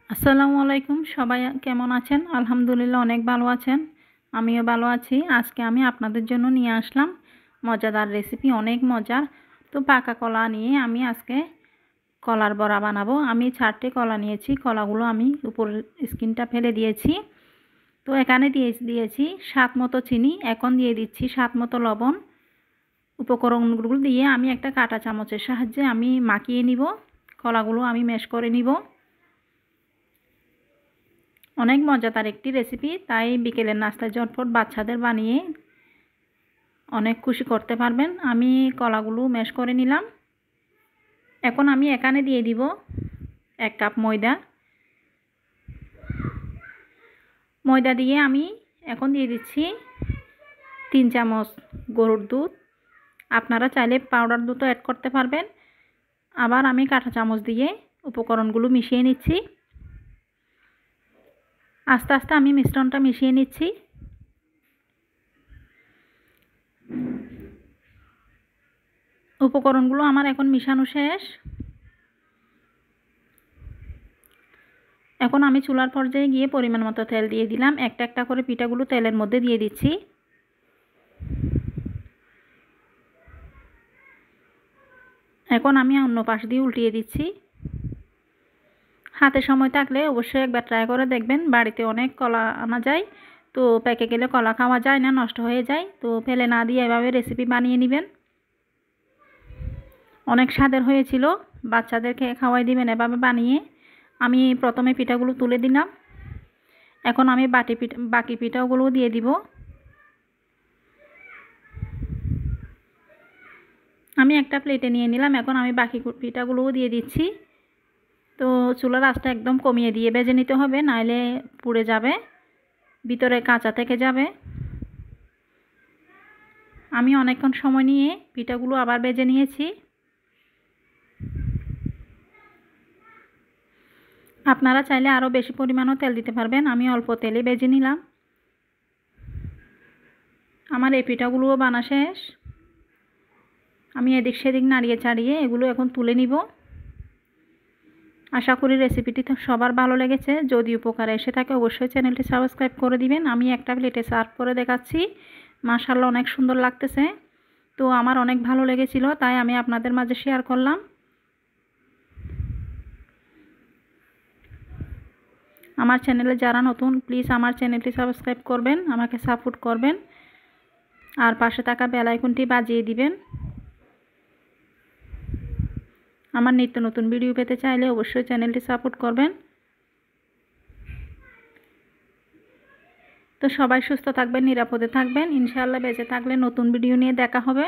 আসসালামু আলাইকুম। সবাই কেমন আছেন? আলহামদুলিল্লাহ অনেক ভালো আছেন। আমিও ভালো আছি। আজকে আমি আপনাদের জন্য নিয়ে আসলাম মজাদার রেসিপি, অনেক মজার। তো পাকা কলা নিয়ে আমি আজকে কলার বড়া বানাবো। আমি 4টে কলা নিয়েছি। কলাগুলো আমি উপরের স্কিনটা ফেলে দিয়েছি। তো এখানে দিয়েছি স্বাদ মতো চিনি। এখন দিয়ে দিচ্ছি স্বাদ মতো লবণ। উপকরণগুলো দিয়ে আমি একটা কাঁটা চামচের সাহায্যে আমি মাখিয়ে নিব। কলাগুলো আমি ম্যাশ করে নিব। অনেক মজাদার একটি রেসিপি, তাই বিকেলের নাস্তায় ঝটপট বাচ্চাদের বানিয়ে অনেক খুশি করতে পারবেন। আমি কলাগুলো ম্যাশ করে নিলাম। এখন আমি এখানে দিয়ে দিব 1 কাপ ময়দা। ময়দা দিয়ে আমি এখন দিয়ে দিচ্ছি 3 চামচ গরুর দুধ। আপনারা চাইলে পাউডার দুধও অ্যাড করতে পারবেন। আবার আমি কাঁটা চামচ দিয়ে উপকরণগুলো মিশিয়ে নিচ্ছি। আস্তে আস্তে আমি মিশ্রণটা মিশিয়ে নিচ্ছি। উপকরণগুলো আমার এখন মিশানো শেষ। এখন আমি চুলার পর্যায়ে গিয়ে পরিমাণ মতো তেল দিয়ে দিলাম। একটা একটা করে পিঠাগুলো তেলের মধ্যে দিয়ে দিচ্ছি। এখন আমি অন্য পাশ দিয়ে উল্টিয়ে দিচ্ছি। হাতে সময় থাকলে অবশ্যই একবার ট্রাই করে দেখবেন। বাড়িতে অনেক কলা আনা যায়, তো পেকে গেলে কলা খাওয়া যায় না, নষ্ট হয়ে যায়। তো ফেলে না দিয়ে এভাবে রেসিপি বানিয়ে নেবেন। অনেক স্বাদের হয়েছিল। বাচ্চাদেরকে খাওয়াই দিবেন এভাবে বানিয়ে। আমি প্রথমে পিঠাগুলো তুলে দিলাম। এখন আমি বাকি পিঠাগুলো দিয়ে দিব। আমি একটা প্লেটে নিয়ে নিলাম। এখন আমি বাকি পিঠাগুলোও দিয়ে দিচ্ছি। তো চুলার আঁচটা একদম কমিয়ে দিয়ে ভেজে নিতে হবে, নাইলে পুড়ে যাবে, ভিতরে কাঁচা থেকে যাবে। আমি অনেকক্ষণ সময় নিয়ে পিঠাগুলো আবার ভেজে নিয়েছি। আপনারা চাইলে আরও বেশি পরিমাণও তেল দিতে পারবেন। আমি অল্প তেলে ভেজে নিলাম। আমার এই পিঠাগুলোও বানা শেষ। আমি এদিক সেদিক নাড়িয়ে চাড়িয়ে এগুলো এখন তুলে নিব। আশা করি রেসিপিটি তো সবার ভালো লেগেছে। যদি উপকারে এসে থাকে অবশ্যই চ্যানেলটি সাবস্ক্রাইব করে দিবেন। আমি একটা প্লেটে সার্ভ করে দেখাচ্ছি। মাশাআল্লাহ অনেক সুন্দর লাগতেছে। তো আমার অনেক ভালো লেগেছিল, তাই আমি আপনাদের মাঝে শেয়ার করলাম। আমার চ্যানেলে যারা নতুন, প্লিজ আমার চ্যানেলটি সাবস্ক্রাইব করবেন, আমাকে সাপোর্ট করবেন, আর পাশে থাকা বেল আইকনটি বাজিয়ে দিবেন। আমার নিত্য নতুন ভিডিও পেতে চাইলে অবশ্যই চ্যানেলটি সাপোর্ট করবেন। তো সবাই সুস্থ থাকবেন, নিরাপদে থাকবেন। ইনশাআল্লাহ বেঁচে থাকলে নতুন ভিডিও নিয়ে দেখা হবে।